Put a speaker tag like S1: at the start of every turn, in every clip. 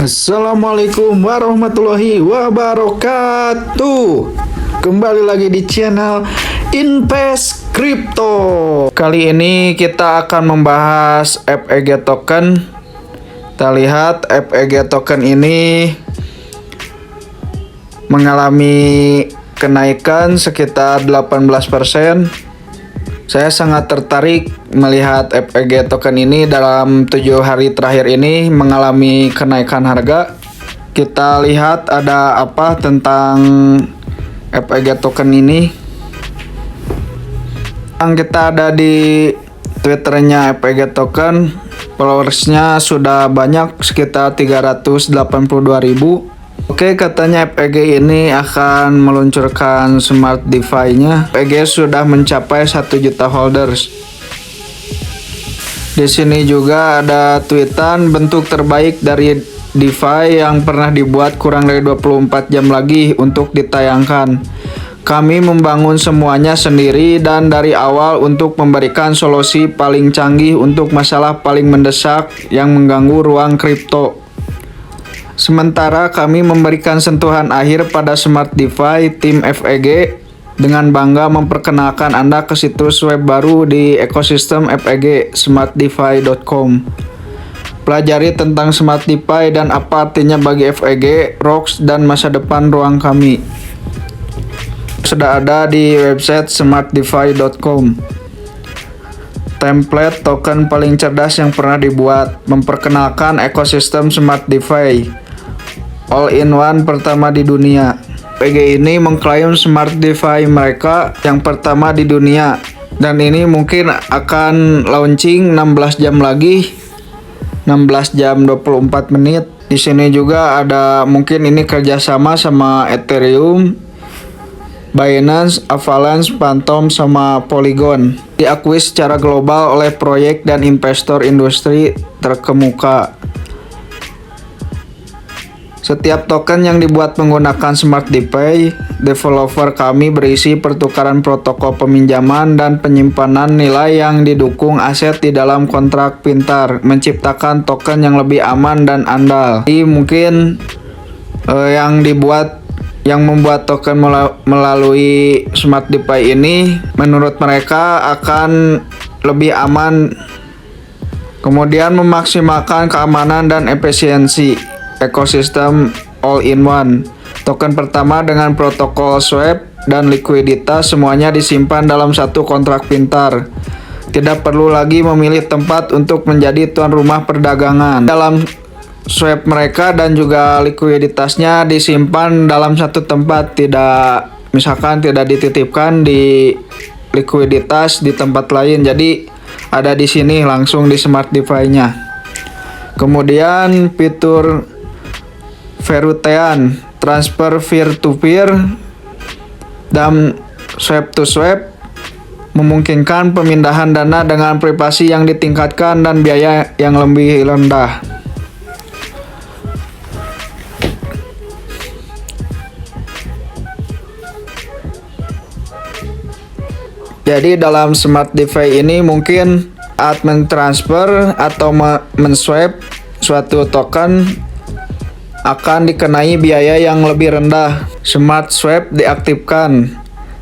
S1: Assalamualaikum warahmatullahi wabarakatuh. Kembali lagi di channel Invest Crypto. Kali ini kita akan membahas FEG token. Kita lihat FEG token ini mengalami kenaikan sekitar 18%. Saya sangat tertarik melihat FEG token ini dalam 7 hari terakhir ini mengalami kenaikan harga. Kita lihat ada apa tentang FEG token ini. Kita ada di Twitternya FEG token, followersnya sudah banyak sekitar 382.000. Oke, katanya FEG ini akan meluncurkan smart DeFi-nya. FEG sudah mencapai 1 juta holders. Di sini juga ada tweetan bentuk terbaik dari DeFi yang pernah dibuat, kurang dari 24 jam lagi untuk ditayangkan. Kami membangun semuanya sendiri dan dari awal untuk memberikan solusi paling canggih untuk masalah paling mendesak yang mengganggu ruang kripto. Sementara kami memberikan sentuhan akhir pada Smart DeFi, tim FEG dengan bangga memperkenalkan Anda ke situs web baru di ekosistem FEG, smartdefi.com. Pelajari tentang Smart DeFi dan apa artinya bagi FEG, ROX, dan masa depan ruang kami. Sudah ada di website smartdefi.com. Template token paling cerdas yang pernah dibuat, memperkenalkan ekosistem Smart DeFi all-in-one pertama di dunia. FEG ini mengklaim Smart DeFi mereka yang pertama di dunia, dan ini mungkin akan launching 16 jam lagi, 16 jam 24 menit. Di sini juga ada mungkin ini kerjasama sama Ethereum, Binance, Avalanche, Phantom, sama Polygon. Diakui secara global oleh proyek dan investor industri terkemuka. Setiap token yang dibuat menggunakan Smart DeFi, developer kami berisi pertukaran protokol peminjaman dan penyimpanan nilai yang didukung aset di dalam kontrak pintar, menciptakan token yang lebih aman dan andal. Jadi mungkin yang membuat token melalui Smart DeFi ini menurut mereka akan lebih aman, kemudian memaksimalkan keamanan dan efisiensi ekosistem all-in-one. Token pertama dengan protokol swap dan likuiditas semuanya disimpan dalam satu kontrak pintar. Tidak perlu lagi memilih tempat untuk menjadi tuan rumah perdagangan. Dalam swap mereka dan juga likuiditasnya disimpan dalam satu tempat, tidak dititipkan di likuiditas di tempat lain. Jadi ada di sini langsung di Smart DeFi-nya. Kemudian fitur Verutean, transfer peer-to-peer, dan swap-to-swap memungkinkan pemindahan dana dengan privasi yang ditingkatkan dan biaya yang lebih rendah. Jadi dalam Smart DeFi ini mungkin saat mentransfer atau menswap suatu token akan dikenai biaya yang lebih rendah. Smart Swap diaktifkan.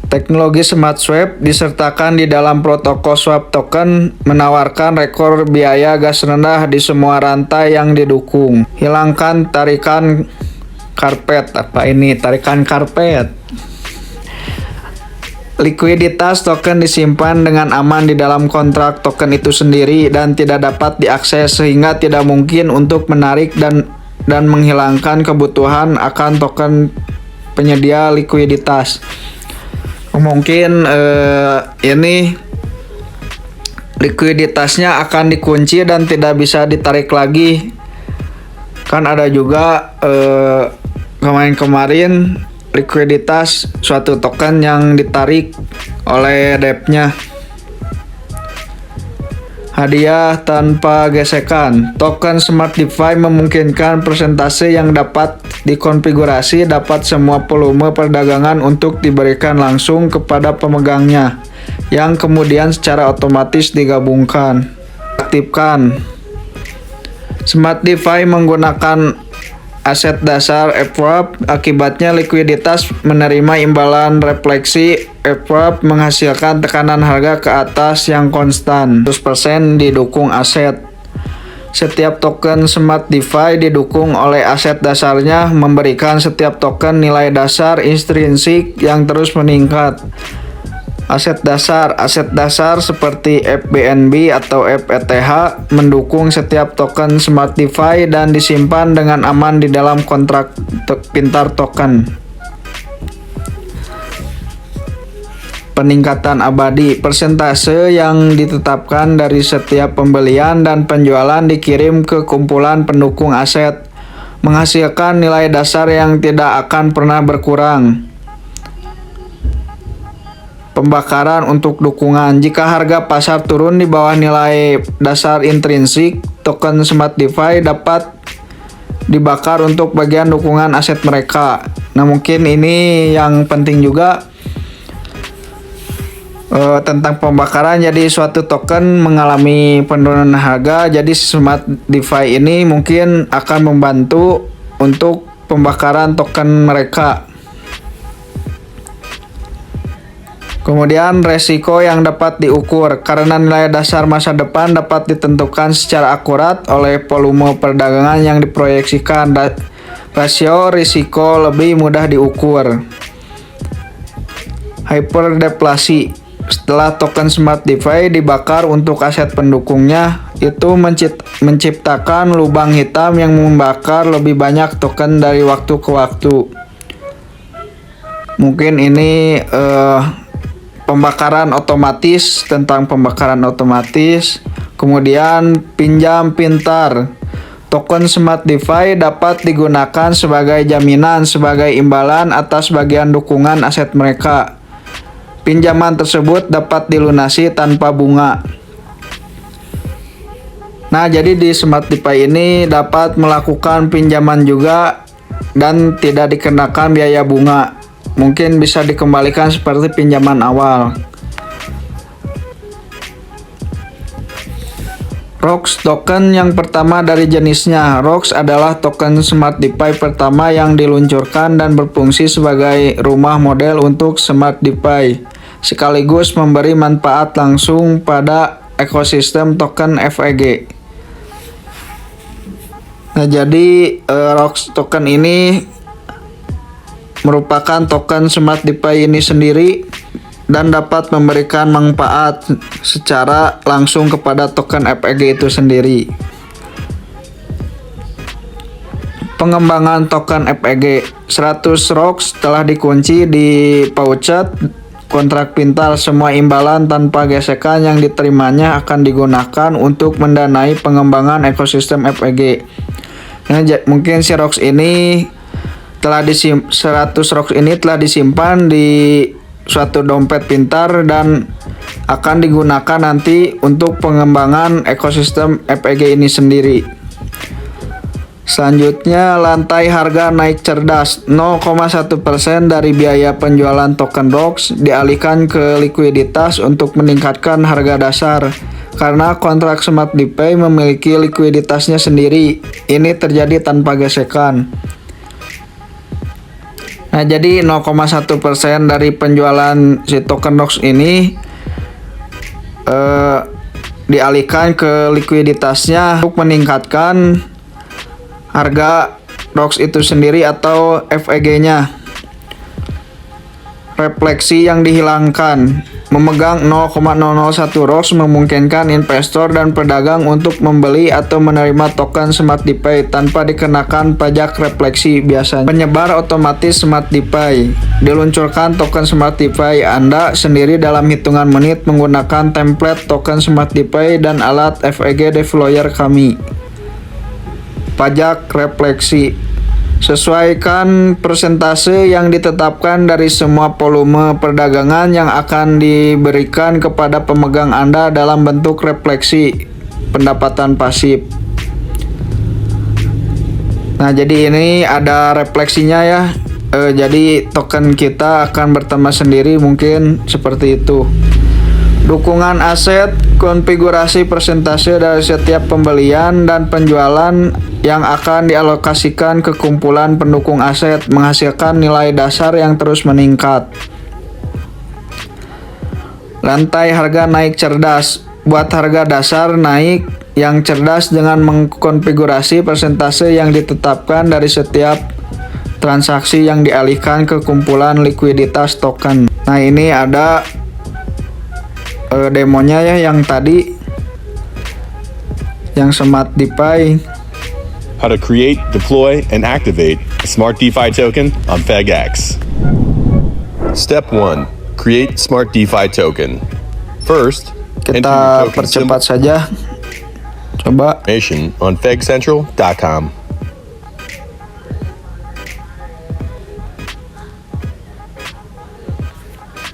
S1: Teknologi Smart Swap disertakan di dalam protokol swap token menawarkan rekor biaya gas rendah di semua rantai yang didukung. Hilangkan tarikan karpet. Apa ini tarikan karpet? Likuiditas token disimpan dengan aman di dalam kontrak token itu sendiri dan tidak dapat diakses, sehingga tidak mungkin untuk menarik dan menghilangkan kebutuhan akan token penyedia likuiditas. Mungkin ini likuiditasnya akan dikunci dan tidak bisa ditarik lagi. Kan ada juga kemarin likuiditas suatu token yang ditarik oleh debt-nya. Hadiah tanpa gesekan. Token Smart DeFi memungkinkan persentase yang dapat dikonfigurasi dapat semua volume perdagangan untuk diberikan langsung kepada pemegangnya, yang kemudian secara otomatis digabungkan. Aktifkan. Smart DeFi menggunakan aset dasar FWAP. Akibatnya likuiditas menerima imbalan refleksi FWAP menghasilkan tekanan harga ke atas yang konstan 100% didukung aset. Setiap token Smart DeFi didukung oleh aset dasarnya, memberikan setiap token nilai dasar intrinsik yang terus meningkat. Aset dasar seperti FBNB atau FETH mendukung setiap token Smart DeFi dan disimpan dengan aman di dalam kontrak pintar token. Peningkatan abadi, persentase yang ditetapkan dari setiap pembelian dan penjualan dikirim ke kumpulan pendukung aset, menghasilkan nilai dasar yang tidak akan pernah berkurang. Pembakaran untuk dukungan, jika harga pasar turun di bawah nilai dasar intrinsik, token Smart DeFi dapat dibakar untuk bagian dukungan aset mereka. Nah, mungkin ini yang penting juga tentang pembakaran. Jadi suatu token mengalami penurunan harga, jadi Smart DeFi ini mungkin akan membantu untuk pembakaran token mereka. Kemudian resiko yang dapat diukur, karena nilai dasar masa depan dapat ditentukan secara akurat oleh volume perdagangan yang diproyeksikan. Rasio risiko lebih mudah diukur. Hyperdeflasi, setelah token Smart DeFi dibakar untuk aset pendukungnya, itu menciptakan lubang hitam yang membakar lebih banyak token dari waktu ke waktu. Mungkin ini pembakaran otomatis, tentang pembakaran otomatis. Kemudian pinjam pintar, token Smart DeFi dapat digunakan sebagai jaminan sebagai imbalan atas bagian dukungan aset mereka. Pinjaman tersebut dapat dilunasi tanpa bunga. Nah, jadi di Smart DeFi ini dapat melakukan pinjaman juga dan tidak dikenakan biaya bunga. Mungkin bisa dikembalikan seperti pinjaman awal. ROX, token yang pertama dari jenisnya. ROX adalah token Smart DeFi pertama yang diluncurkan dan berfungsi sebagai rumah model untuk Smart DeFi, sekaligus memberi manfaat langsung pada ekosistem token FEG. Nah, jadi ROX token ini merupakan token Smart DeFi ini sendiri dan dapat memberikan manfaat secara langsung kepada token FEG itu sendiri. Pengembangan token FEG, 100 ROX telah dikunci di Pouchet kontrak pintar. Semua imbalan tanpa gesekan yang diterimanya akan digunakan untuk mendanai pengembangan ekosistem FEG. Nah, mungkin si ROX ini 100 ROX ini telah disimpan di suatu dompet pintar dan akan digunakan nanti untuk pengembangan ekosistem FEG ini sendiri. Selanjutnya, lantai harga naik cerdas. 0,1% dari biaya penjualan token ROX dialihkan ke likuiditas untuk meningkatkan harga dasar. Karena kontrak Smart DeFi memiliki likuiditasnya sendiri, ini terjadi tanpa gesekan. Nah, jadi 0,1% dari penjualan si token ROX ini dialihkan ke likuiditasnya untuk meningkatkan harga ROX itu sendiri atau FEG-nya. Refleksi yang dihilangkan. Memegang 0,001 ROX memungkinkan investor dan pedagang untuk membeli atau menerima token Smart DeFi tanpa dikenakan pajak refleksi biasanya. Penyebar otomatis Smart DeFi. Diluncurkan token Smart DeFi Anda sendiri dalam hitungan menit menggunakan template token Smart DeFi dan alat FEG deployer kami. Pajak refleksi. Sesuaikan persentase yang ditetapkan dari semua volume perdagangan yang akan diberikan kepada pemegang Anda dalam bentuk refleksi pendapatan pasif. Nah, jadi ini ada refleksinya ya. Jadi token kita akan bertambah sendiri, mungkin seperti itu. Dukungan aset, konfigurasi persentase dari setiap pembelian dan penjualan yang akan dialokasikan ke kumpulan pendukung aset menghasilkan nilai dasar yang terus meningkat. Rantai harga naik cerdas. Buat harga dasar naik yang cerdas dengan mengkonfigurasi persentase yang ditetapkan dari setiap transaksi yang dialihkan ke kumpulan likuiditas token. Nah, ini ada demonya ya yang tadi yang Smart DeFi.
S2: How to create, deploy, and activate a Smart DeFi token on FegX. Step 1. Create Smart DeFi token. First, enter
S1: Kita
S2: your token
S1: percepat saja. Coba.
S2: information on fegcentral.com.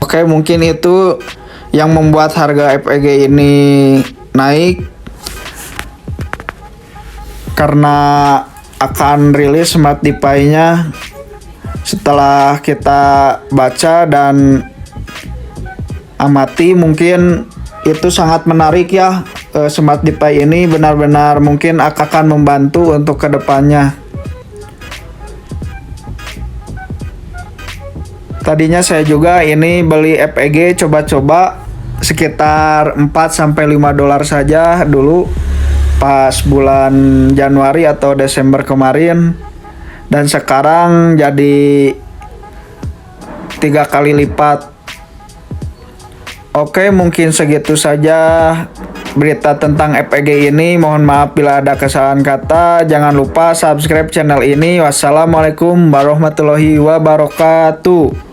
S1: Oke, mungkin itu yang membuat harga FEG ini naik karena akan rilis Smart DeFi-nya. Setelah kita baca dan amati, mungkin itu sangat menarik ya. Smart DeFi ini benar-benar mungkin akan membantu untuk kedepannya. Tadinya saya juga ini beli FEG coba-coba sekitar 4-5 dolar saja dulu pas bulan Januari atau Desember kemarin, dan sekarang jadi 3 kali lipat. Oke, mungkin segitu saja berita tentang FEG ini. Mohon maaf bila ada kesalahan kata. Jangan lupa subscribe channel ini. Wassalamualaikum warahmatullahi wabarakatuh.